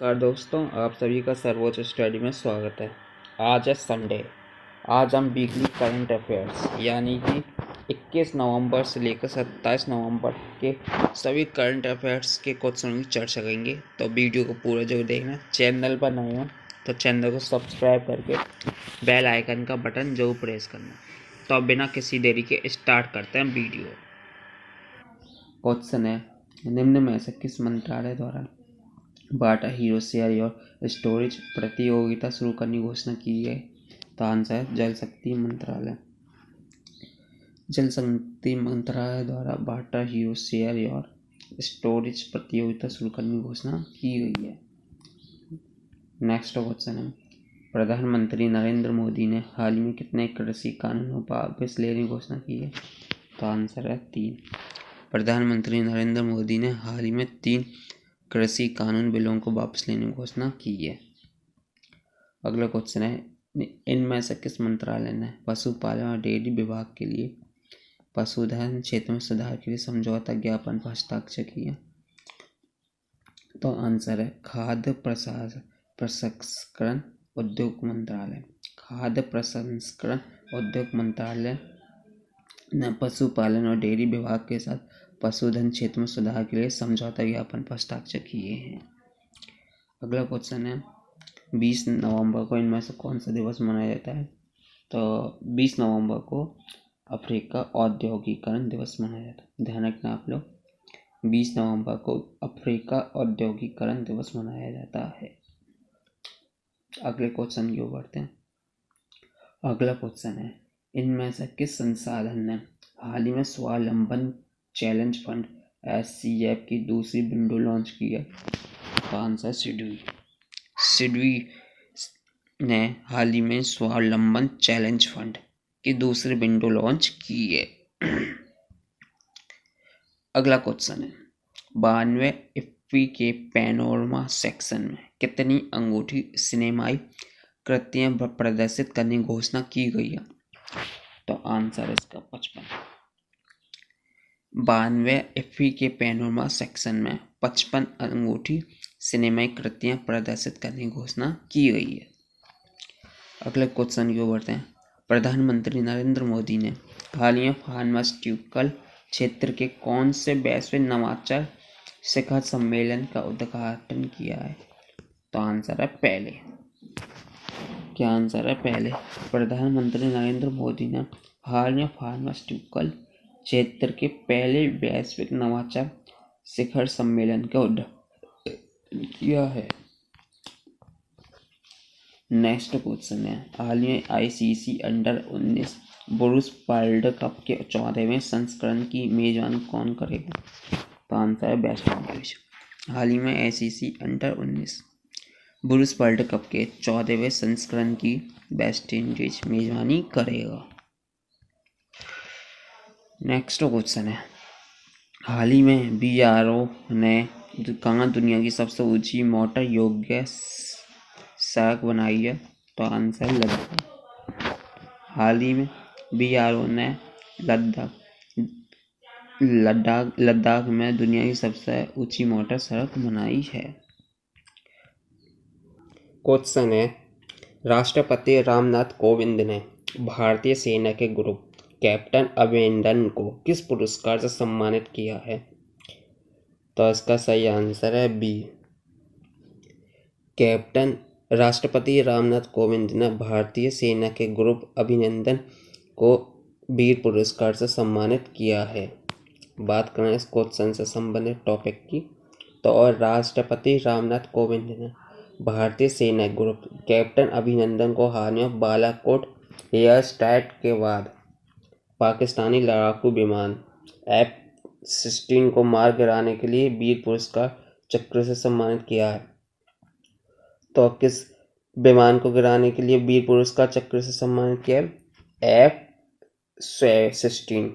नमस्कार दोस्तों, आप सभी का सर्वोच्च स्टडी में स्वागत है। आज है संडे। आज हम वीकली करंट अफेयर्स यानी कि 21 नवंबर से लेकर 27 नवंबर के सभी करंट अफेयर्स के क्वेश्चनों की चर्चा करेंगे। तो वीडियो को पूरा जरूर देखना। चैनल पर नए हो तो चैनल को सब्सक्राइब करके बेल आइकन का बटन जरूर प्रेस करना। तो अब बिना किसी देरी के स्टार्ट करते हैं वीडियो। क्वेश्चन है, निम्न में से किस मंत्रालय द्वारा बाटा हीरो शेयर और स्टोरेज प्रतियोगिता शुरू करने की घोषणा की है? तो आंसर है जल शक्ति मंत्रालय। जल शक्ति मंत्रालय द्वारा बाटा हीरो शेयर और स्टोरेज प्रतियोगिता शुरू करने की घोषणा की गई है। नेक्स्ट क्वेश्चन है, प्रधानमंत्री नरेंद्र मोदी ने हाल ही में कितने कृषि कानूनों पर वापस लेने की घोषणा की है? तो आंसर है 3। प्रधानमंत्री नरेंद्र मोदी ने हाल ही में 3 कृषि कानून बिलों को वापस लेने की घोषणा की है। अगला क्वेश्चन है, इनमें से किस मंत्रालय ने पशुपालन और डेयरी विभाग के लिए पशुधन क्षेत्र में सुधार के लिए समझौता ज्ञापन पर हस्ताक्षर किया? तो आंसर है खाद्य प्रसंस्करण उद्योग मंत्रालय। खाद्य प्रसंस्करण उद्योग मंत्रालय ने पशुपालन और डेयरी विभाग के साथ पशुधन क्षेत्र में सुधार के लिए समझौता ज्ञापन पर हस्ताक्षर किए हैं। अगला क्वेश्चन है, 20 नवंबर को इनमें से कौन सा दिवस मनाया जाता है? तो 20 नवंबर को अफ्रीका औद्योगिकरण दिवस मनाया जाता है। ध्यान रखना आप लोग, 20 नवंबर को अफ्रीका औद्योगिकरण दिवस मनाया जाता है। अगले क्वेश्चन की ओर बढ़ते हैं। अगला क्वेश्चन है, इनमें से किस संसाधन ने हाल ही में स्वावलंबन चैलेंज फंड SCF की दूसरी विंडो लॉन्च की है? तो आंसर सिडवी। सिडवी ने हाल ही में स्वावलंबन चैलेंज फंड की दूसरी विंडो लॉन्च की है। अगला क्वेश्चन है, 92 इफ्फी के पैनोरमा सेक्शन में कितनी अंगूठी सिनेमाई कृतियां प्रदर्शित करने की घोषणा की गई है? तो आंसर इसका 55। 92 इफ्फी के पैनोरमा सेक्शन में 55 अंगूठी सिनेमाई कृतियां प्रदर्शित करने की घोषणा की गई है। अगले क्वेश्चन की ओर बढ़ते हैं। प्रधानमंत्री नरेंद्र मोदी ने हाल ही में फार्मास्यूटिकल क्षेत्र के कौन से वैश्विक नवाचार शिखर सम्मेलन का उद्घाटन किया है? तो आंसर है पहले। क्या आंसर है? पहले। प्रधानमंत्री नरेंद्र मोदी ने हाल में फार्मास्यूटिकल क्षेत्र के पहले वैश्विक नवाचार शिखर सम्मेलन का उद्घाटन किया है। नेक्स्ट क्वेश्चन है, हाल में ICC अंडर-19 पुरुष वर्ल्ड कप के 14वें संस्करण की मेजबानी कौन करेगा? तो आंसर है वेस्ट इंडीज। हाल ही में ICC अंडर-19 पुरुष वर्ल्ड कप के 14वें संस्करण की वेस्ट इंडीज मेजबानी करेगा। नेक्स्ट क्वेश्चन है, हाल ही में BRO ने कहाँ दुनिया की सबसे ऊंची मोटर योग्य सड़क बनाई है? तो आंसर लद्दाख। हाल ही में BRO ने लद्दाख में दुनिया की सबसे ऊंची मोटर सड़क बनाई है। क्वेश्चन है, राष्ट्रपति रामनाथ कोविंद ने भारतीय सेना के ग्रुप कैप्टन अभिनंदन को किस पुरस्कार से सम्मानित किया है? तो इसका सही आंसर है B। राष्ट्रपति रामनाथ कोविंद ने भारतीय सेना के ग्रुप अभिनंदन को वीर पुरस्कार से सम्मानित किया है। बात करें इस क्वेश्चन से संबंधित टॉपिक की, तो और राष्ट्रपति रामनाथ कोविंद ने भारतीय सेना ग्रुप कैप्टन अभिनंदन को हाल में बालाकोट एयर स्ट्राइक के बाद पाकिस्तानी लड़ाकू विमान F-16 को मार गिराने के लिए वीर पुरस्कार चक्र से सम्मानित किया है। तो किस विमान को गिराने के लिए वीर पुरस्कार चक्र से सम्मानित किया है? F-16।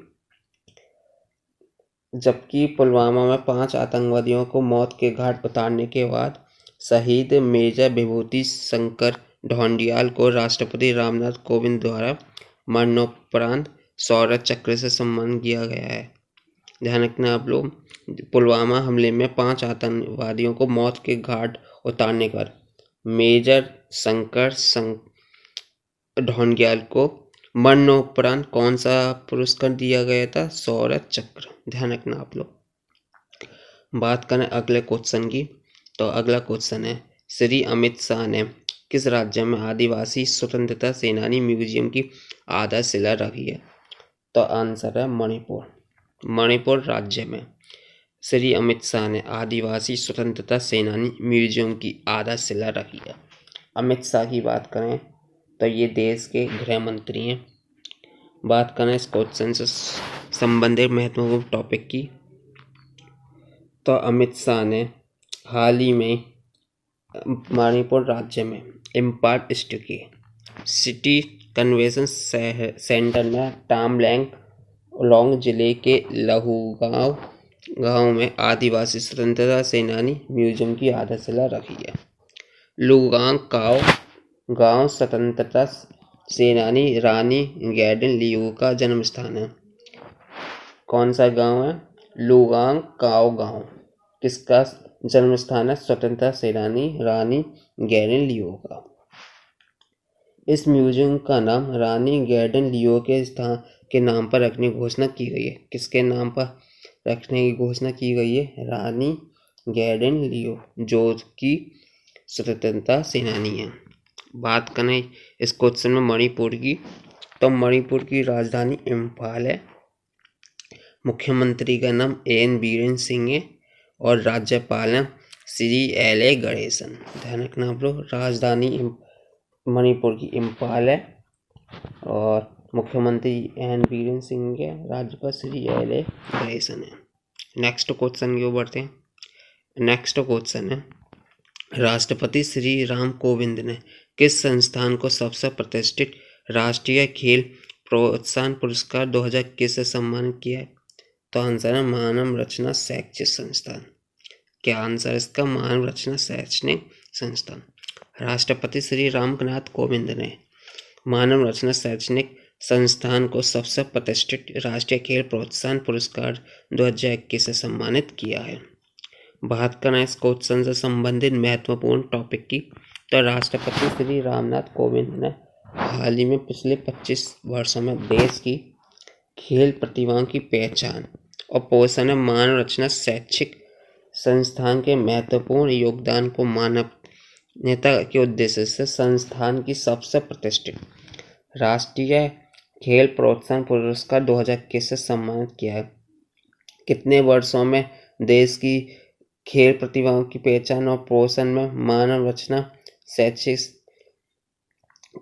जबकि पुलवामा में 5 आतंकवादियों को मौत के घाट उतारने के बाद शहीद मेजर विभूति शंकर ढौंडियाल को राष्ट्रपति रामनाथ कोविंद द्वारा मरणोपरांत शौर्य चक्र से सम्मानित किया गया है। ध्यान रखना आप लोग। पुलवामा हमले में 5 आतंकवादियों को मौत के घाट उतारने पर मेजर शंकर ढोंडियाल को मरणोपरांत कौन सा पुरस्कार दिया गया था? शौर्य चक्र। ध्यान रखना आप लोग। बात करें अगले क्वेश्चन की, तो अगला क्वेश्चन है श्री अमित शाह ने किस राज्य में आदिवासी स्वतंत्रता सेनानी म्यूजियम की आधारशिला रखी है? तो आंसर है मणिपुर। मणिपुर राज्य में श्री अमित शाह ने आदिवासी स्वतंत्रता सेनानी म्यूजियम की आधारशिला रखी है। अमित शाह की बात करें तो ये देश के गृह मंत्री हैं। बात करें इस क्वेश्चन से संबंधित महत्वपूर्ण टॉपिक की, तो अमित शाह ने हाल ही में मणिपुर राज्य में इम्फाल स्थित के सिटी कन्वेंशन सेंटर में टामलैंग जिले के लहूगांव गांव में आदिवासी स्वतंत्रता सेनानी म्यूजियम की आधारशिला रखी है। लुगांग गांव स्वतंत्रता सेनानी रानी गैडिन लियू का जन्म स्थान है। कौन सा गांव है? लुगांग गांव किसका जन्म स्थान है? स्वतंत्रता सेनानी रानी गैडिन लियू का। इस म्यूजियम का नाम रानी गैडिन लियू के नाम पर रखने की घोषणा की गई है। किसके नाम पर रखने की घोषणा की गई है? रानी गैडिन लियू, जो कि स्वतंत्रता सेनानी है। बात करें इस क्वेश्चन में मणिपुर की, तो मणिपुर की राजधानी इम्फाल है। मुख्यमंत्री का नाम एन बीरेन सिंह है और राज्यपाल हैं श्री एल गणेशन। ध्यान रखना आप लोग, राजधानी मणिपुर की इम्फाल है और मुख्यमंत्री एन बीरेन सिंह है, राज्यपाल श्री एल गणेशन है। नेक्स्ट क्वेश्चन की ओर बढ़ते हैं। नेक्स्ट क्वेश्चन है राष्ट्रपति श्री राम कोविंद ने किस संस्थान को सबसे प्रतिष्ठित राष्ट्रीय खेल प्रोत्साहन पुरस्कार 2021 से सम्मानित किया है? तो आंसर है मानव रचना शैक्षिक संस्थान। क्या आंसर इसका? मानव रचना शैक्षणिक संस्थान। राष्ट्रपति श्री रामनाथ कोविंद ने मानव रचना शैक्षणिक संस्थान को सबसे प्रतिष्ठित राष्ट्रीय खेल प्रोत्साहन पुरस्कार 2021 से सम्मानित किया है। बात करें इस क्वेश्चन से संबंधित महत्वपूर्ण टॉपिक की, तो राष्ट्रपति श्री रामनाथ कोविंद ने हाल ही में पिछले 25 वर्षों में देश की खेल प्रतिभाओं की पहचान और पोषण में मानव रचना शैक्षिक संस्थान के महत्वपूर्ण योगदान को मान्यता के उद्देश्य से संस्थान की सबसे प्रतिष्ठित राष्ट्रीय खेल प्रोत्साहन पुरस्कार 2021 से सम्मानित किया है। कितने वर्षों में देश की खेल प्रतिभाओं की पहचान और पोषण में मानव रचना शैक्षिक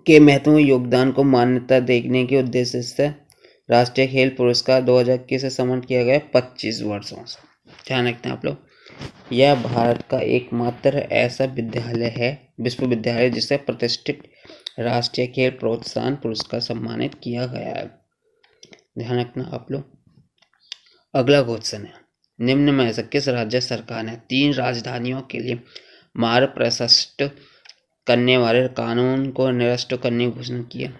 के महत्वपूर्ण योगदान को मान्यता देने के उद्देश्य से राष्ट्रीय खेल पुरस्कार 2021 से सम्मानित किया गया 25 वर्षों से। ध्यान रखना आप लोग। यह भारत का एकमात्र ऐसा विश्वविद्यालय जिसे प्रतिष्ठित राष्ट्रीय खेल प्रोत्साहन पुरस्कार सम्मानित किया गया है। ध्यान रखना आप लोग। अगला क्वेश्चन है निम्न में से किस राज्य सरकार ने 3 राजधानियों के लिए मार्ग प्रशस्त करने वाले कानून को निरस्त करने की घोषणा की है?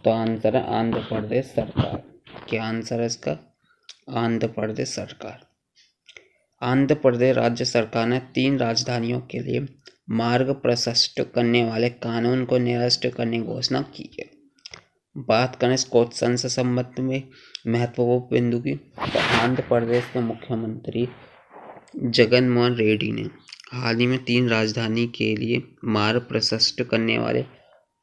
तो आंसर है आंध्र प्रदेश सरकार। क्या आंसर है इसका? आंध्र प्रदेश सरकार। आंध्र प्रदेश राज्य सरकार ने 3 राजधानियों के लिए मार्ग प्रशस्त करने वाले कानून को निरस्त करने की घोषणा की है। बात करें इस क्वेश्चन से संबंध में महत्वपूर्ण बिंदु की, तो आंध्र प्रदेश के मुख्यमंत्री जगन मोहन रेड्डी ने हाल ही में 3 राजधानी के लिए मार्ग प्रशस्त करने वाले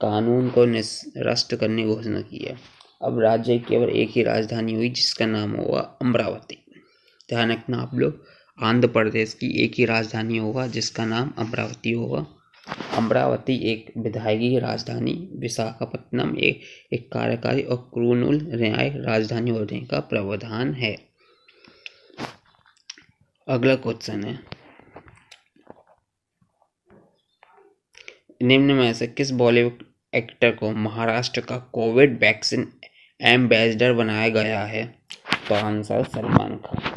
कानून को निरस्त करने की घोषणा की है। अब राज्य की केवल एक ही राजधानी हुई जिसका नाम होगा अमरावती। ध्यान रखना आप लोग, आंध्र प्रदेश की एक ही राजधानी होगा जिसका नाम अमरावती होगा। अमरावती एक विधायी राजधानी, विशाखापत्तनम एक कार्यकारी और कुर्नूल न्यायिक राजधानी होने का प्रावधान है। अगला क्वेश्चन है निम्न में से किस बॉलीवुड एक्टर को महाराष्ट्र का कोविड वैक्सीन एम्बेसडर बनाया गया है? तो आंसर सलमान खान।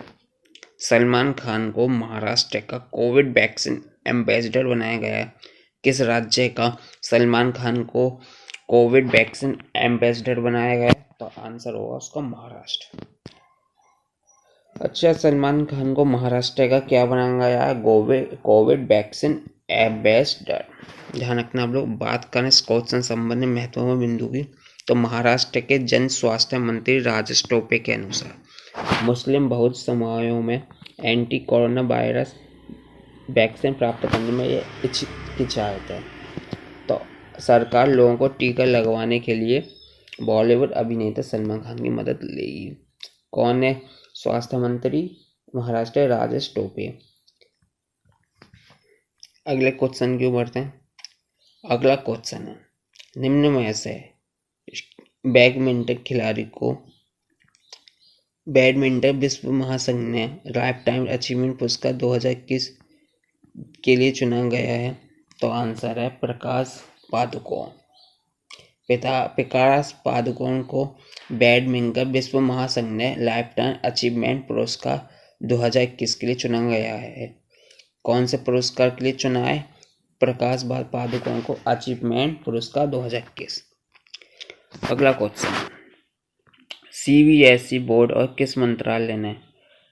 सलमान खान को महाराष्ट्र का कोविड वैक्सीन एम्बेसडर बनाया गया है। किस राज्य का सलमान खान को कोविड वैक्सीन एम्बेसडर बनाया गया है? तो आंसर होगा उसका महाराष्ट्र। अच्छा, सलमान खान को महाराष्ट्र का क्या बनाया गया? Covid vaccine ambassador. ध्यान रखना आप लोग। बात करें स्कोच से संबंधित महत्वपूर्ण बिंदु की, तो महाराष्ट्र के जन स्वास्थ्य मंत्री राजेश टोपे के अनुसार मुस्लिम बहुत समुदायों में एंटी कोरोना वायरस वैक्सीन प्राप्त करने में ये हिचकिचाहट है, तो सरकार लोगों को टीका लगवाने के लिए बॉलीवुड अभिनेता सलमान खान की मदद लेगी। कौन है स्वास्थ्य मंत्री महाराष्ट्र? राजेश टोपे। अगले क्वेश्चन की ओर बढ़ते हैं। अगला क्वेश्चन है, निम्न में से बैडमिंटन विश्व महासंघ ने लाइफ टाइम अचीवमेंट पुरस्कार 2021 के लिए चुना गया है, तो आंसर है प्रकाश पादुकोण। प्रकाश पादुकोण को बैडमिंटन विश्व महासंघ ने लाइफ टाइम अचीवमेंट पुरस्कार 2021 के लिए चुना गया है। कौन से पुरस्कार के लिए चुना है प्रकाश पादुकोण को? अचीवमेंट पुरस्कार 2021। अगला क्वेश्चन, सीबीएसई बोर्ड और किस मंत्रालय ने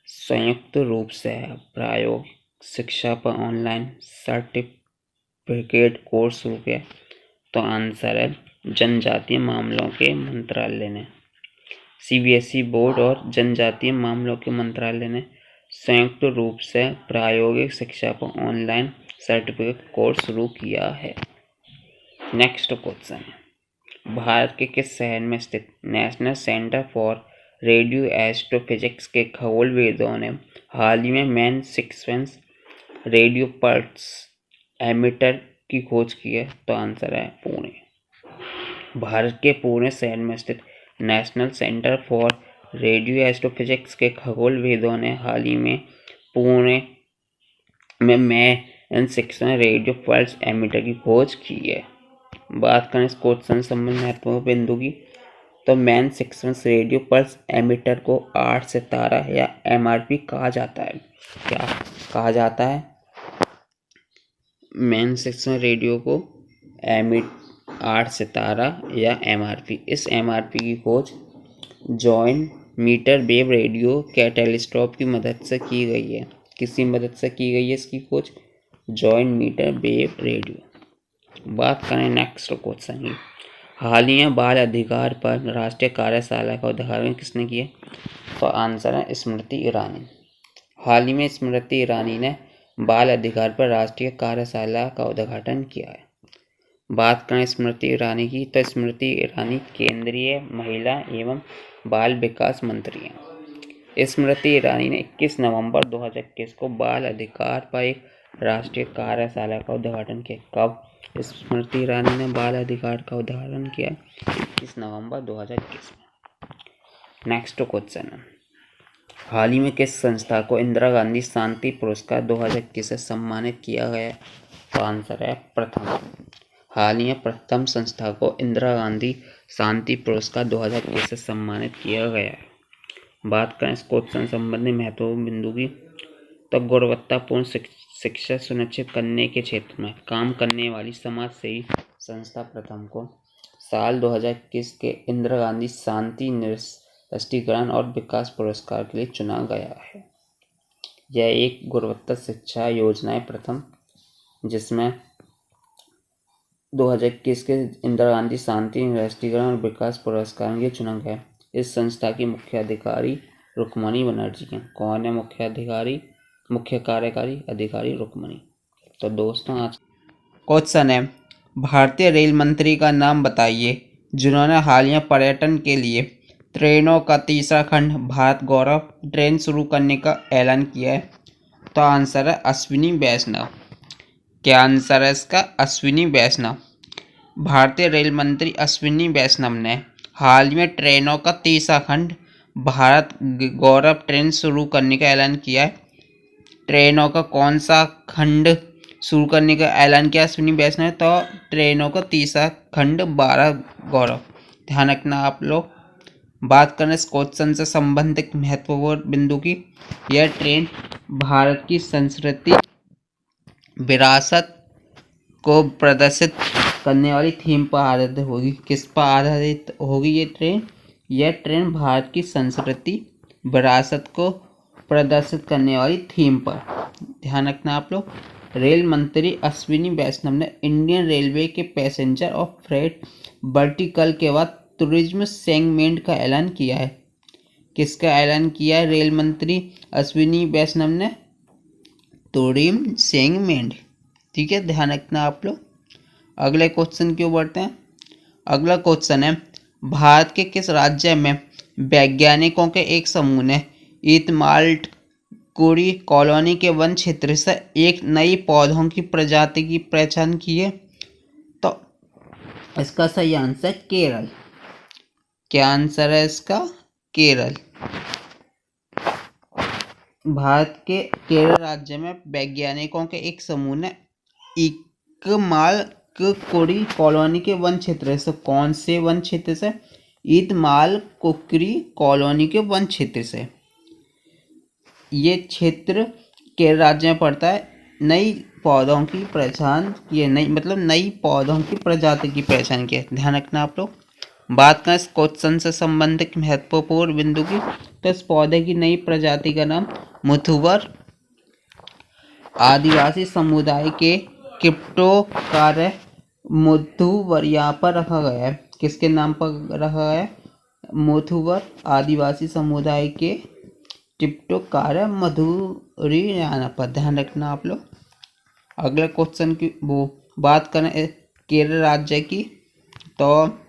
संयुक्त रूप से प्रायोगिक शिक्षा पर ऑनलाइन सर्टिफिकेट कोर्स शुरू किया? तो आंसर है जनजातीय मामलों के मंत्रालय ने। सीबीएसई बोर्ड और जनजातीय मामलों के मंत्रालय ने संयुक्त रूप से प्रायोगिक शिक्षा पर ऑनलाइन सर्टिफिकेट कोर्स शुरू किया है। नेक्स्ट क्वेश्चन है, भारत के किस शहर में स्थित national centre for radio astrophysics के खगोलविदों ने हाल ही में man sequence radio pulse emitter की खोज की है? तो आंसर है पुणे। भारत के पुणे शहर में स्थित national centre for radio astrophysics के खगोलविदों ने हाल ही में पुणे में man sequence radio pulse emitter की खोज की है। बात करें इस क्वेश्चन संबंध महत्वपूर्ण बिंदु की, तो man sequence radio pulse emitter को 8 सितारा या एमआरपी कहा जाता है। क्या कहा जाता है? मैन सिक्वेंस रेडियो को 8 सितारा या एमआरपी। इस एमआरपी की खोज जॉइंट मीटर वेव रेडियो के टेलीस्कोप की मदद से की गई है। किसकी मदद से की गई है इसकी खोज? Joint meter wave radio. बात करें नेक्स्ट क्वेश्चन की, हाल ही में बाल अधिकार पर राष्ट्रीय कार्यशाला का उद्घाटन किसने किया? तो आंसर है स्मृति ईरानी। हाल ही में स्मृति ईरानी ने बाल अधिकार पर राष्ट्रीय कार्यशाला का उद्घाटन किया है। बात करें स्मृति ईरानी की, तो स्मृति ईरानी केंद्रीय महिला एवं बाल विकास मंत्री हैं। स्मृति ईरानी ने 21 नवंबर 2021 को बाल अधिकार पर एक राष्ट्रीय कार्यशाला का उद्घाटन किया। कब स्मृति ईरानी ने बाल अधिकार का उद्घाटन किया? 21 नवंबर 2021 में। नेक्स्ट क्वेश्चन है, हाल ही में किस संस्था को इंदिरा गांधी शांति पुरस्कार 2021 से सम्मानित किया गया? तो आंसर है प्रथम। हाल ही में प्रथम संस्था को इंदिरा गांधी शांति पुरस्कार 2021 से सम्मानित किया गया है। बात करें इस क्वेश्चन संबंधी महत्वपूर्ण बिंदु की, तो गुणवत्तापूर्ण शिक्षा सुनिश्चित करने के क्षेत्र में काम करने वाली समाज सेवी संस्था प्रथम को साल 2021 के इंदिरा गांधी शांति निरस्तीकरण और विकास पुरस्कार के लिए चुना गया है। यह एक गुणवत्ता शिक्षा योजना है प्रथम, जिसमें 2021 के इंदिरा गांधी शांति निरस्तीकरण और विकास पुरस्कार के लिए चुना गया। इस संस्था की मुख्य अधिकारी रुक्मणी बनर्जी हैं। कौन है मुख्य कार्यकारी अधिकारी? रुक्मणी। तो दोस्तों आज क्वेश्चन है, भारतीय रेल मंत्री का नाम बताइए जिन्होंने हालिया पर्यटन के लिए ट्रेनों का तीसरा खंड भारत गौरव ट्रेन शुरू करने का ऐलान किया है। तो आंसर है अश्विनी वैष्णव। क्या आंसर है इसका? अश्विनी वैष्णव। भारतीय रेल मंत्री अश्विनी वैष्णव ने हाल ही में ट्रेनों का तीसरा खंड भारत गौरव ट्रेन शुरू करने का ऐलान किया है। ट्रेनों का कौन सा खंड शुरू करने का ऐलान किया अश्विनी वैष्णव? तो ट्रेनों का तीसरा खंड भारत गौरव। ध्यान रखना आप लोग। बात करें इस क्वेश्चन से संबंधित महत्वपूर्ण बिंदु की, यह ट्रेन भारत की संस्कृति विरासत को प्रदर्शित करने वाली थीम पर आधारित होगी। किस पर आधारित होगी ये ट्रेन? यह ट्रेन भारत की संस्कृति विरासत को प्रदर्शित करने वाली थीम पर। ध्यान रखना आप लोग। रेल मंत्री अश्विनी वैष्णव ने इंडियन रेलवे के पैसेंजर और फ्रेट वर्टिकल के बाद टूरिज्म सेगमेंट का ऐलान किया है। किसका ऐलान किया है रेल मंत्री अश्विनी वैष्णव ने? Tourism segment. ठीक है, ध्यान रखना आप लोग। अगले क्वेश्चन की ओर बढ़ते हैं। अगला क्वेश्चन है, भारत के किस राज्य में वैज्ञानिकों के एक समूह ने ईतमाल्ट कुरी कॉलोनी के वन क्षेत्र से एक नई पौधों की प्रजाति की पहचान की है? तो इसका सही आंसर केरल। क्या आंसर है इसका? केरल। भारत के केरल राज्य में वैज्ञानिकों के एक समूह ने ईतमाल-कुरी कॉलोनी के वन क्षेत्र से, कौन से वन क्षेत्र से? ईतमाल-कुरी कॉलोनी के वन क्षेत्र से। ये क्षेत्र केरल राज्य में पड़ता है। नई पौधों की पहचान की है, नई पौधों की प्रजाति की पहचान की है। ध्यान रखना आप लोग। बात करें इस क्वेश्चन से संबंधित महत्वपूर्ण बिंदु की, तो इस पौधे की नई प्रजाति का नाम मुथुवर आदिवासी समुदाय के क्रिप्टोकार्य मुथुवरिया पर रखा गया है। किसके नाम पर रखा गया है? मुथुवर आदिवासी समुदाय के क्रिप्टोकार्य मधुरियाना पर। ध्यान रखना आप लोग। अगले क्वेश्चन की बात करें केरल राज्य की, तो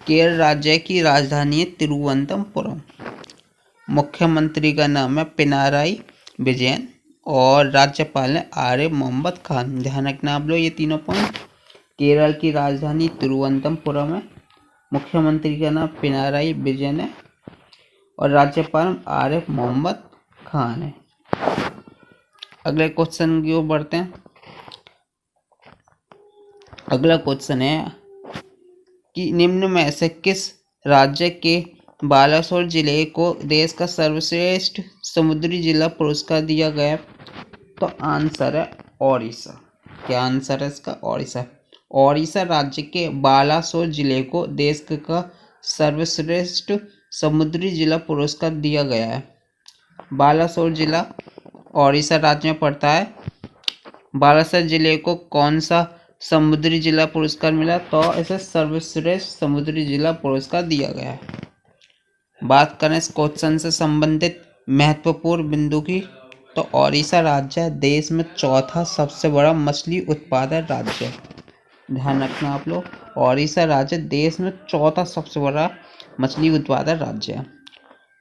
केरल राज्य की राजधानी है तिरुवनंतपुरम। मुख्यमंत्री का नाम है पिनाराई विजयन और राज्यपाल है आरिफ मोहम्मद खान। ध्यान रखना आप लोग ये तीनों पॉइंट। केरल की राजधानी तिरुवनंतपुरम है, मुख्यमंत्री का नाम पिनाराई विजयन है और राज्यपाल आरिफ मोहम्मद खान है। अगले क्वेश्चन की ओर बढ़ते हैं। अगला क्वेश्चन है कि निम्न में से किस राज्य के बालासोर जिले को देश का सर्वश्रेष्ठ समुद्री जिला पुरस्कार दिया गया? तो आंसर है ओडिशा। क्या आंसर है इसका? ओडिशा। ओडिशा राज्य के बालासोर जिले को देश का सर्वश्रेष्ठ समुद्री जिला पुरस्कार दिया गया है। बालासोर जिला ओडिशा राज्य में पड़ता है। बालासोर जिले को कौन सा समुद्री जिला पुरस्कार मिला? तो इसे सर्वश्रेष्ठ समुद्री जिला पुरस्कार दिया गया है। बात करें इस क्वेश्चन से संबंधित महत्वपूर्ण बिंदु की, तो ओडिशा राज्य देश में चौथा सबसे बड़ा मछली उत्पादक राज्य है। ध्यान रखना आप लोग। ओडिशा राज्य देश में चौथा सबसे बड़ा मछली उत्पादक राज्य है।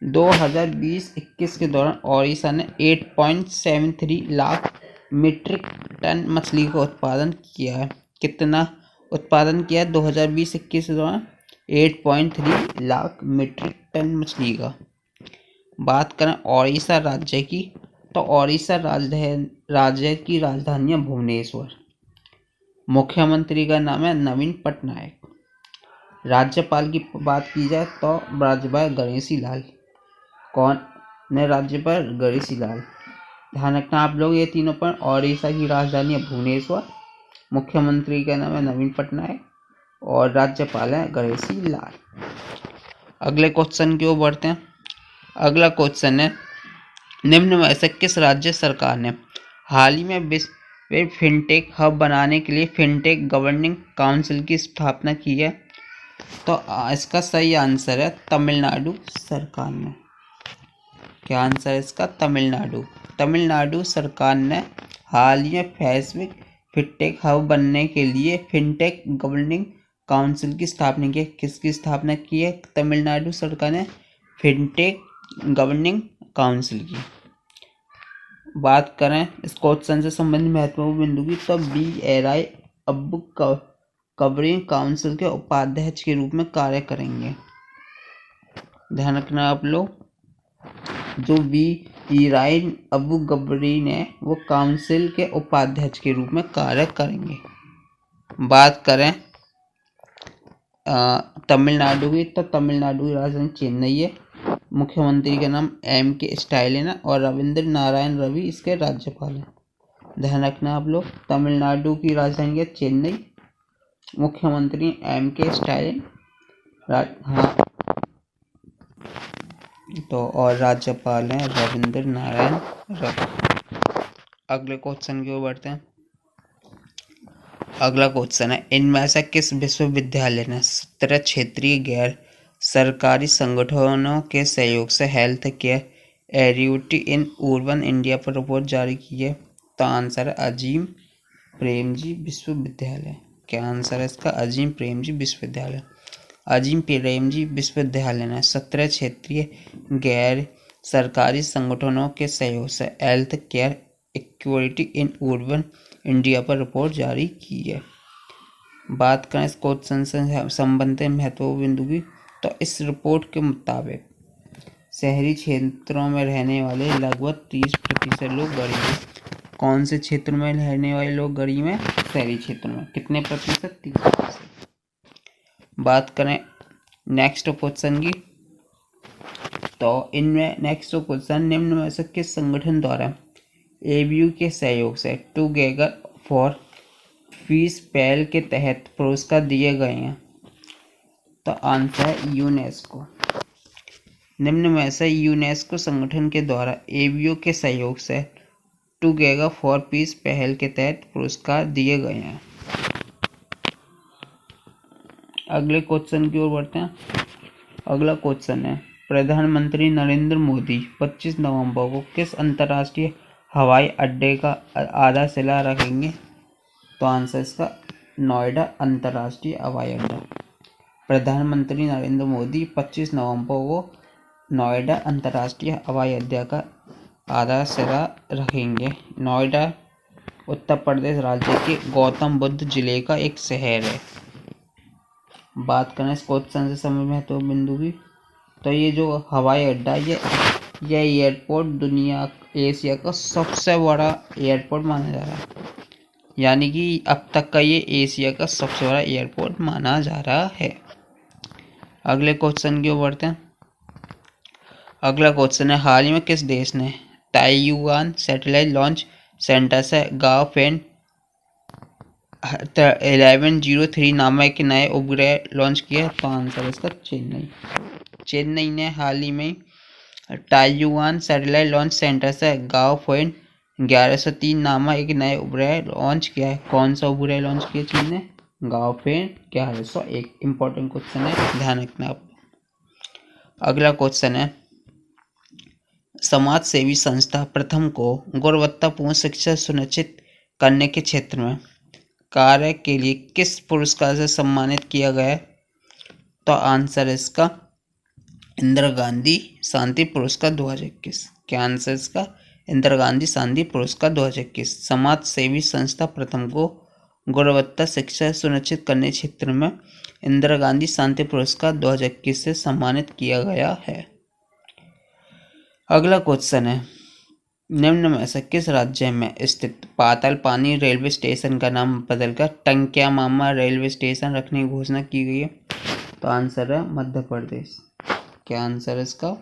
2020-21 के दौरान ओडिशा ने 8.73 लाख मीट्रिक टन मछली का उत्पादन किया है। कितना उत्पादन किया है 2020-21 के दौरान? 8.3 लाख मीट्रिक टन मछली का। बात करें ओडिशा राज्य की, तो ओडिशा राज्य की राजधानी है भुवनेश्वर। मुख्यमंत्री का नाम है नवीन पटनायक। राज्यपाल की बात की जाए तो राज्यपाल गणेशी लाल। कौन ने राज्यपाल? गणेशी लाल। ध्यान रखना आप लोग ये तीनों पर। ओडिशा की राजधानी है भुवनेश्वर, मुख्यमंत्री का नाम है नवीन पटनायक और राज्यपाल है गणेशी लाल। अगले क्वेश्चन की ओर बढ़ते हैं। अगला क्वेश्चन है, निम्न में से किस राज्य सरकार ने हाल ही में विश्व फिनटेक हब बनाने के लिए फिनटेक गवर्निंग काउंसिल की स्थापना की है? तो इसका सही आंसर है तमिलनाडु सरकार ने। क्या आंसर है इसका? तमिलनाडु। तमिलनाडु सरकार ने हाल ही में वैश्विक फिनटेक हब बनने के लिए फिनटेक गवर्निंग काउंसिल की स्थापना की है। किसकी स्थापना की है तमिलनाडु सरकार ने? फिनटेक गवर्निंग काउंसिल की। बात करें इस क्वेश्चन से संबंधित महत्वपूर्ण बिंदु की, तो BRI अब गवर्निंग काउंसिल के उपाध्यक्ष के रूप में कार्य करेंगे। ध्यान रखना आप लोग। जो BRI अबू गबरीन है वो काउंसिल के उपाध्यक्ष के रूप में कार्य करेंगे। बात करें तमिलनाडु की, तो तमिलनाडु की राजधानी चेन्नई है। मुख्यमंत्री का नाम MK स्टालिन है और रविंद्र नारायण रवि इसके राज्यपाल हैं। ध्यान रखना आप लोग। तमिलनाडु की राजधानी है चेन्नई, मुख्यमंत्री MK स्टालिन। हाँ, तो और राज्यपाल हैं रविंद्र नारायण रवि। अगले क्वेश्चन की ओर बढ़ते हैं। अगला क्वेश्चन है, इनमें से किस विश्वविद्यालय ने 17 क्षेत्रीय गैर सरकारी संगठनों के सहयोग से हेल्थ केयर एरियोटी इन अर्बन इंडिया पर रिपोर्ट जारी की है? तो आंसर है अजीम प्रेमजी विश्वविद्यालय। क्या आंसर है इसका? अजीम प्रेमजी विश्वविद्यालय। अजीम प्रेमजी विश्वविद्यालय ने 17 क्षेत्रीय गैर सरकारी संगठनों के सहयोग से health care equity in urban India पर रिपोर्ट जारी की है। बात करें इस क्वेश्चन से संबंधित महत्वपूर्ण बिंदु की, तो इस रिपोर्ट के मुताबिक शहरी क्षेत्रों में रहने वाले लगभग 30% लोग गरीब हैं। कौन से क्षेत्र में रहने वाले लोग गरीब हैं? शहरी क्षेत्रों में। कितने प्रतिशत? 30%। बात करें नेक्स्ट क्वेश्चन की, तो इनमें नेक्स्ट क्वेश्चन, निम्न में से किस संगठन द्वारा एबीयू के सहयोग से टुगेदर फॉर पीस पहल के तहत पुरस्कार दिए गए हैं? तो आंसर है यूनेस्को। निम्न में से यूनेस्को संगठन के द्वारा एबीयू के सहयोग से टुगेदर फॉर पीस पहल के तहत पुरस्कार दिए गए हैं। अगले क्वेश्चन की ओर बढ़ते हैं। अगला क्वेश्चन है, प्रधानमंत्री नरेंद्र मोदी 25 नवंबर को किस अंतर्राष्ट्रीय हवाई अड्डे का आधारशिला रखेंगे? तो आंसर इसका नोएडा अंतर्राष्ट्रीय हवाई अड्डा। प्रधानमंत्री नरेंद्र मोदी 25 नवंबर को नोएडा अंतर्राष्ट्रीय हवाई अड्डे का आधारशिला रखेंगे। नोएडा उत्तर प्रदेश राज्य के गौतम बुद्ध जिले का एक शहर है। बात करें इस क्वेश्चन से समझ में तो बिंदु की, तो ये जो हवाई अड्डा ये एयरपोर्ट दुनिया एशिया का सबसे बड़ा एयरपोर्ट माना जा रहा है। यानी कि अब तक का ये एशिया का सबसे बड़ा एयरपोर्ट माना जा रहा है। अगले क्वेश्चन की ओर बढ़ते हैं। अगला क्वेश्चन है, हाल ही में किस देश ने ताइवान सैटेलाइट लॉन्च सेंटर से गाओफेन 1103 नामक के नए उपग्रह लॉन्च किया? तो आंसर इसका चेन्नई। चेन्नई ने हाल ही में ताइवान सैटेलाइट लॉन्च सेंटर से गाओफेन 1103 नामक एक नए उपग्रह लॉन्च किया है। कौन सा उपग्रह लॉन्च किया चीन ने? गाओफेन 1101। इंपॉर्टेंट क्वेश्चन है, ध्यान रखना आप। अगला क्वेश्चन है, समाज सेवी संस्था प्रथम को गुणवत्तापूर्ण शिक्षा सुनिश्चित करने के क्षेत्र में कार्य के लिए किस पुरस्कार से सम्मानित किया गया? तो आंसर इसका इंदिरा गांधी शांति पुरस्कार 2021। क्या आंसर इसका? इंदिरा गांधी शांति पुरस्कार 2021। समाज सेवी संस्था प्रथम को गुणवत्ता शिक्षा सुनिश्चित करने क्षेत्र में इंदिरा गांधी शांति पुरस्कार 2021 से सम्मानित किया गया है। अगला क्वेश्चन है, निम्न में से किस राज्य में स्थित पाताल पानी रेलवे स्टेशन का नाम बदलकर टंकिया मामा रेलवे स्टेशन रखने की घोषणा की गई है? तो आंसर है मध्य प्रदेश। क्या आंसर है इसका?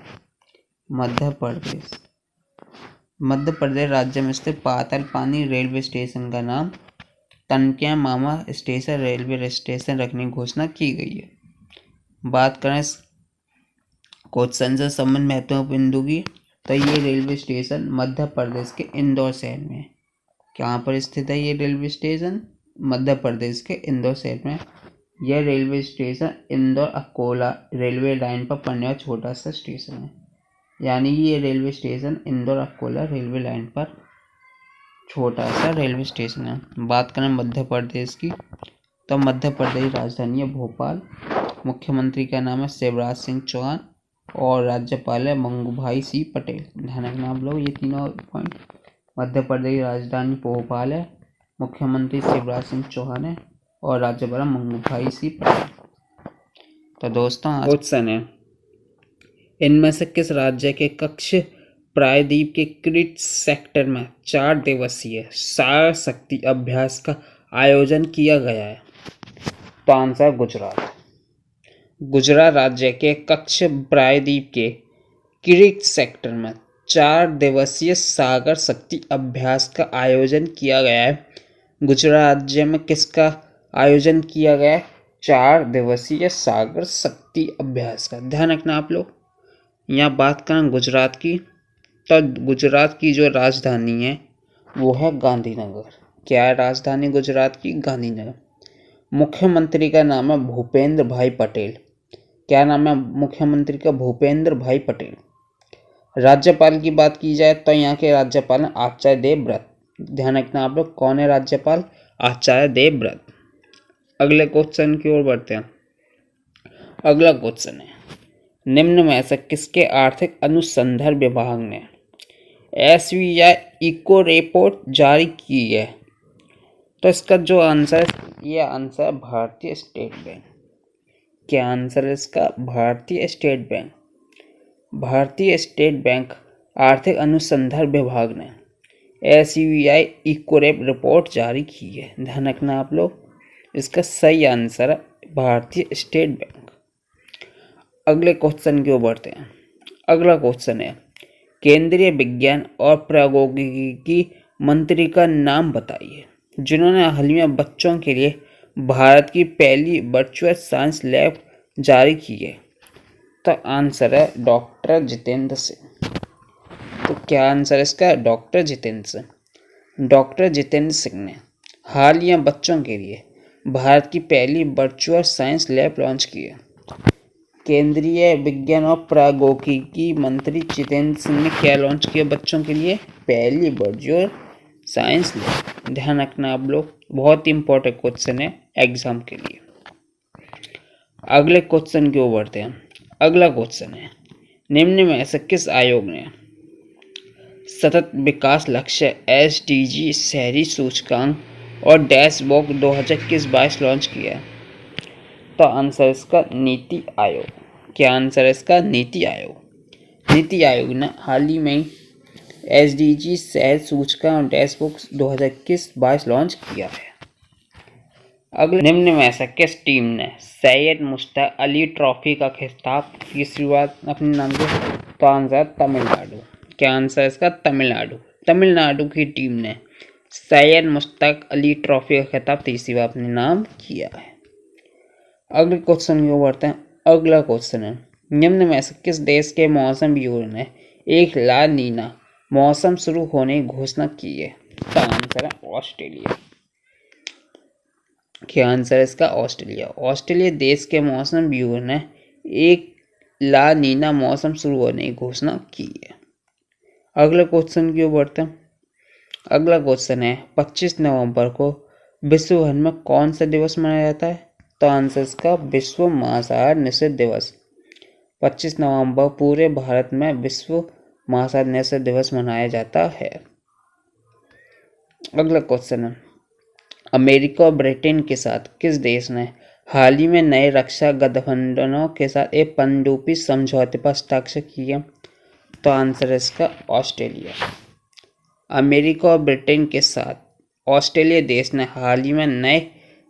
मध्य प्रदेश। मध्य प्रदेश राज्य में स्थित पाताल पानी रेलवे स्टेशन का नाम टंकिया मामा स्टेशन रेलवे स्टेशन रखने की घोषणा की गई है। बात करें क्वेश्चन से संबंधित महत्वपूर्ण बिंदु की, तो ये रेलवे स्टेशन मध्य प्रदेश के इंदौर शहर में है। कहाँ पर स्थित है ये रेलवे स्टेशन? मध्य प्रदेश के इंदौर शहर में। यह railway station Indore Akola railway line पर पड़ने वाला छोटा सा स्टेशन है। यानी कि ये railway station Indore Akola railway line पर छोटा सा रेलवे स्टेशन है। बात करें मध्य प्रदेश की, तो मध्य प्रदेश राजधानी है भोपाल। मुख्यमंत्री का नाम है शिवराज सिंह चौहान और राज्यपाल है मंगूभाई सिंह पटेल। ध्यान रखना आप लोग ये तीनों पॉइंट। मध्य प्रदेश राजधानी भोपाल है, मुख्यमंत्री शिवराज सिंह चौहान है और राज्यपाल मंगूभाई सिंह पटेल। तो दोस्तों क्वेश्चन है, इनमें से किस राज्य के कक्ष प्रायद्वीप के क्रीट सेक्टर में 4 दिवसीय सौर शक्ति अभ्यास का आयोजन किया गया है? तो आंसर गुजरात। गुजरात राज्य के कक्ष प्रायद्वीप के क्रीट सेक्टर में 4 दिवसीय सागर शक्ति अभ्यास का आयोजन किया गया है। गुजरात राज्य में किसका आयोजन किया गया है? 4 दिवसीय सागर शक्ति अभ्यास का। ध्यान रखना आप लोग, यहाँ बात करें गुजरात की, तो गुजरात की जो राजधानी है वो है गांधीनगर। क्या है राजधानी गुजरात की? गांधीनगर। मुख्यमंत्री का नाम है भूपेंद्र भाई पटेल। क्या नाम है मुख्यमंत्री का? भूपेंद्र भाई पटेल। राज्यपाल की बात की जाए तो यहाँ के राज्यपाल हैं आचार्य देवव्रत। ध्यान रखना आप लोग, कौन है राज्यपाल? आचार्य देवव्रत। अगले क्वेश्चन की ओर बढ़ते हैं। अगला क्वेश्चन है, निम्न में से किसके आर्थिक अनुसंधान विभाग ने SBI इको रिपोर्ट जारी की है? तो इसका जो आंसर है, ये आंसर है भारतीय स्टेट बैंक। क्या आंसर है इसका? भारतीय स्टेट बैंक। भारतीय स्टेट बैंक आर्थिक अनुसंधान विभाग ने SBI इको रिपोर्ट जारी की है। ध्यान रखना आप लोग, इसका सही आंसर है भारतीय स्टेट बैंक। अगले क्वेश्चन की ओर बढ़ते हैं। अगला क्वेश्चन है, केंद्रीय विज्ञान और प्रौद्योगिकी मंत्री का नाम बताइए जिन्होंने हाल ही में बच्चों के लिए भारत की पहली वर्चुअल साइंस लैब जारी की है। तो आंसर है डॉक्टर जितेंद्र सिंह। तो क्या आंसर है इसका? डॉक्टर जितेंद्र सिंह। डॉक्टर जितेंद्र सिंह ने हाल ही में बच्चों के लिए भारत की पहली वर्चुअल साइंस लैब लॉन्च की है। केंद्रीय विज्ञान और प्रौद्योगिकी मंत्री जितेंद्र सिंह ने क्या लॉन्च किया बच्चों के लिए? पहली वर्चुअल साइंस लैब। ध्यान रखना आप लोग, बहुत इंपॉर्टेंट क्वेश्चन है एग्जाम के लिए। अगले क्वेश्चन की ओर बढ़ते हैं। अगला क्वेश्चन है, निम्न में से किस आयोग ने सतत विकास लक्ष्य SDG शहरी सूचकांक और डैशबोर्ड 2021-22 लॉन्च किया है? तो आंसर इसका नीति आयोग। क्या आंसर है इसका? नीति आयोग। नीति आयोग ने हाल ही में SDG शहर सूचकांक और डैशबोर्ड 2021-22 लॉन्च किया है। अगले, निम्न में से किस टीम ने सैयद मुश्ताक अली ट्रॉफी का खिताब तीसरी बार अपने नाम से? तो आंसर तमिलनाडु। क्या आंसर है इसका? तमिलनाडु। तमिलनाडु की टीम ने सैयद मुश्ताक अली ट्रॉफी का खिताब तीसरी बार अपने नाम किया है। अगले क्वेश्चन की ओर बढ़ते हैं। अगला क्वेश्चन है, निम्न में से किस देश के मौसम ब्यूरो ने एक ला नीना मौसम शुरू होने की घोषणा की है? तो आंसर है ऑस्ट्रेलिया। क्या आंसर है इसका? ऑस्ट्रेलिया। ऑस्ट्रेलिया देश के मौसम ब्यूरो ने एक ला नीना मौसम शुरू होने की घोषणा की है। अगले क्वेश्चन की ओर बढ़ते हैं। अगला क्वेश्चन है, 25 नवंबर को विश्व भर में कौन सा दिवस मनाया जाता है? तो आंसर इसका विश्व मांसाहार निषेध दिवस। 25 नवंबर पूरे भारत में विश्व मांसाहार निषेध दिवस मनाया जाता है। अगला क्वेश्चन है, अमेरिका और ब्रिटेन के साथ किस देश ने हाल ही में नए रक्षा गठबंधनों के साथ एक पनडुब्बी समझौते पर हस्ताक्षर किए? तो आंसर है इसका ऑस्ट्रेलिया। अमेरिका और ब्रिटेन के साथ ऑस्ट्रेलिया देश ने हाल ही में नए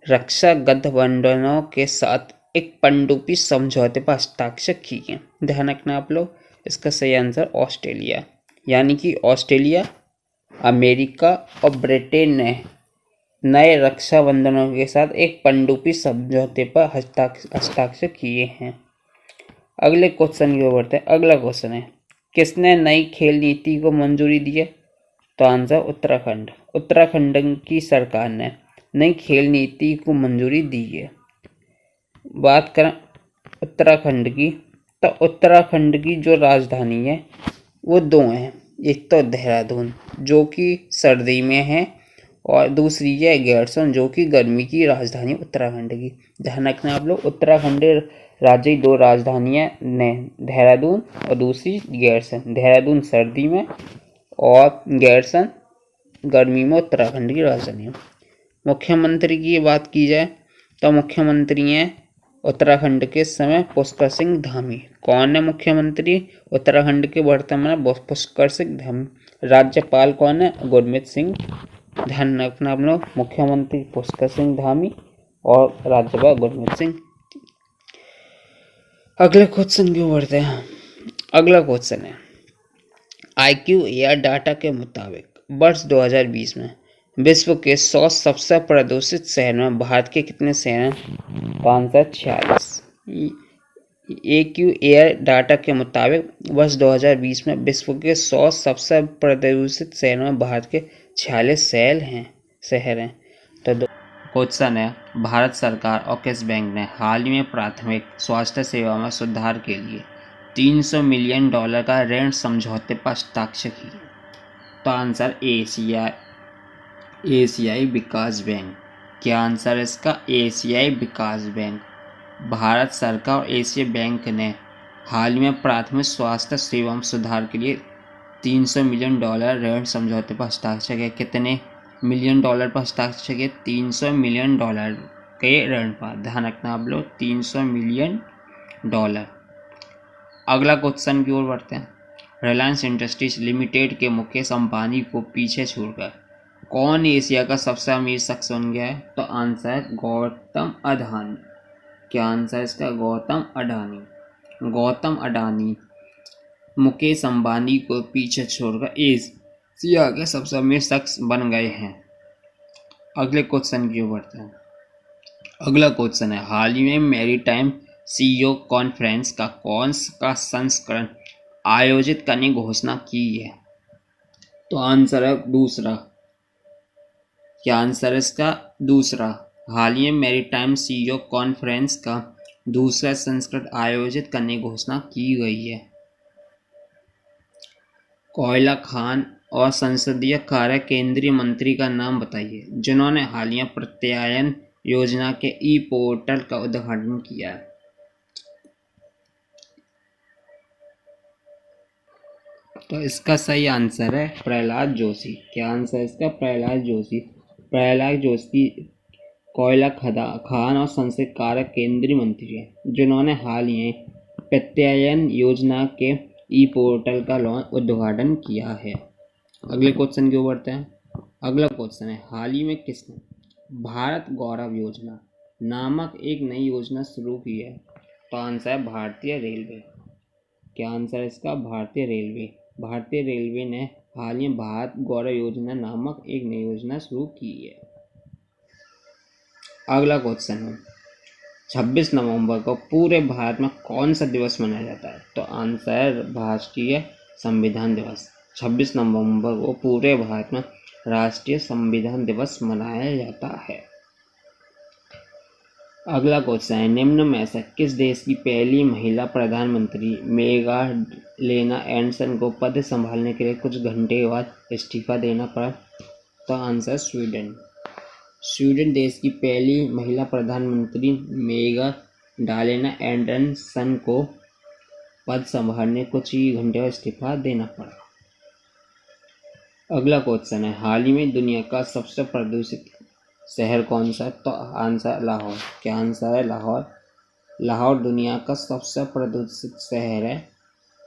रक्षा गठबंधनों के साथ एक पनडुब्बी समझौते पर हस्ताक्षर किए। ध्यान रखना आप लोग, इसका सही आंसर ऑस्ट्रेलिया। यानी कि ऑस्ट्रेलिया, अमेरिका और ब्रिटेन ने नए रक्षा बंधनों के साथ एक पनडुब्बी समझौते पर हस्ताक्षर किए हैं। अगले क्वेश्चन की ओर बढ़ते हैं। अगला क्वेश्चन है, किसने नई खेल नीति को मंजूरी दी है? तो आंसर उत्तराखंड। उत्तराखंड की सरकार ने नई खेल नीति को मंजूरी दी है। बात करें उत्तराखंड की, तो उत्तराखंड की जो राजधानी है वो दो हैं। एक तो देहरादून जो कि सर्दी में है और दूसरी है गैरसैंण जो कि गर्मी की राजधानी उत्तराखंड की। ध्यान रखना आप लोग, उत्तराखंड राज्य की दो राजधानियाँ ने देहरादून और दूसरी गैरसैंण। देहरादून सर्दी में और गैरसैंण गर्मी में उत्तराखंड की राजधानी है। मुख्यमंत्री की बात की जाए तो मुख्यमंत्री हैं उत्तराखंड के समय पुष्कर सिंह धामी। कौन है मुख्यमंत्री उत्तराखंड के वर्तमान में? पुष्कर सिंह धामी। राज्यपाल कौन है? गुरमीत सिंह। ध्यान रखना आप लोग, मुख्यमंत्री पुष्कर सिंह धामी और राज्यपाल गुरमीत सिंह। अगले क्वेश्चन की ओर बढ़ते हैं। अगला क्वेश्चन है, IQAir डाटा के मुताबिक वर्ष 2020 में विश्व के 100 सबसे प्रदूषित शहर में भारत के कितने शहर हैं? तो आंसर 46। AQAir डाटा के मुताबिक वर्ष 2020 में विश्व के 100 सबसे प्रदूषित शहरों में भारत के 46 शहर हैं। तो क्वेश्चन है, भारत सरकार और किस बैंक ने हाल ही में प्राथमिक स्वास्थ्य सेवा में सुधार के लिए $300 मिलियन का ऋण समझौते पर हस्ताक्षर किए? तो आंसर एशियाई विकास बैंक। क्या आंसर है इसका? एशियाई विकास बैंक। भारत सरकार और एशियाई बैंक ने हाल ही में प्राथमिक स्वास्थ्य सेवा में सुधार के लिए $300 मिलियन ऋण समझौते पर हस्ताक्षर किए। कितने $मिलियन पर हस्ताक्षर किए? $300 मिलियन के ऋण पर। ध्यान रखना आप लोग, $300 मिलियन। अगला क्वेश्चन की ओर बढ़ते हैं। रिलायंस इंडस्ट्रीज लिमिटेड के मुकेश अंबानी को पीछे छोड़कर कौन एशिया का सबसे अमीर शख्स बन गया है? तो आंसर है गौतम अडानी। क्या आंसर इसका? गौतम अडानी। गौतम अडानी मुकेश अंबानी को पीछे छोड़कर एशिया के सबसे अमीर शख्स बन गए हैं। अगले क्वेश्चन की ओर बढ़ते हैं। अगला क्वेश्चन है, हाल ही में मैरीटाइम CEO कॉन्फ्रेंस का कौन सा संस्करण आयोजित करने की घोषणा की है? तो आंसर है दूसरा। क्या आंसर है इसका? दूसरा। हाल ही में मैरीटाइम CEO कॉन्फ्रेंस का दूसरा संस्करण आयोजित करने की घोषणा की गई है। कोयला खान और संसदीय कार्य केंद्रीय मंत्री का नाम बताइए जिन्होंने हाल ही में प्रत्यायन योजना के पोर्टल का उद्घाटन किया है। तो इसका सही आंसर है प्रहलाद जोशी। क्या आंसर है इसका? प्रहलाद जोशी। प्रहलाद जोशी कोयला खान और संसदीय कार्य केंद्रीय मंत्री हैं जिन्होंने हाल ही में प्रत्यायन योजना के पोर्टल का उद्घाटन किया है। अगले क्वेश्चन की ओर बढ़ते हैं। अगला क्वेश्चन है, हाल ही में किसने भारत गौरव योजना नामक एक नई योजना शुरू की है? तो आंसर है भारतीय रेलवे। क्या आंसर है इसका? भारतीय रेलवे। भारतीय रेलवे ने हाल ही में भारत गौरव योजना नामक एक नई योजना शुरू की है। अगला क्वेश्चन है, 26 नवंबर को पूरे भारत में कौन सा दिवस मनाया जाता है? तो आंसर है राष्ट्रीय संविधान दिवस। 26 नवंबर को पूरे भारत में राष्ट्रीय संविधान दिवस मनाया जाता है। अगला क्वेश्चन है, निम्न में से किस देश की पहली महिला प्रधानमंत्री मेगालेना एंडरसन को पद संभालने के लिए कुछ घंटे के बाद इस्तीफा देना पड़ा? तो आंसर स्वीडन। स्वीडन देश की पहली महिला प्रधानमंत्री मेगालेना एंडरसन को पद संभालने कुछ ही घंटे बाद इस्तीफा देना पड़ा। अगला क्वेश्चन है, हाल ही में दुनिया का सबसे प्रदूषित शहर कौन सा है? तो आंसर लाहौर। क्या आंसर है? लाहौर। लाहौर दुनिया का सबसे प्रदूषित शहर है।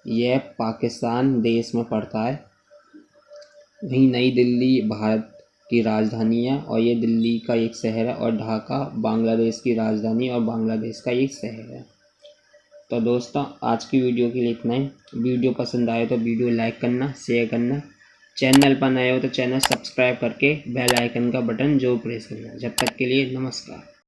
यह पाकिस्तान देश में पड़ता है। वहीं नई दिल्ली भारत की राजधानी है और ये दिल्ली का एक शहर है, और ढाका बांग्लादेश की राजधानी और बांग्लादेश का एक शहर है। तो दोस्तों, आज की वीडियो के लिए इतना ही। वीडियो पसंद आए तो वीडियो लाइक करना, शेयर करना। चैनल पर नए हो तो चैनल सब्सक्राइब करके बेल आइकन का बटन जरूर प्रेस करना। जब तक के लिए नमस्कार।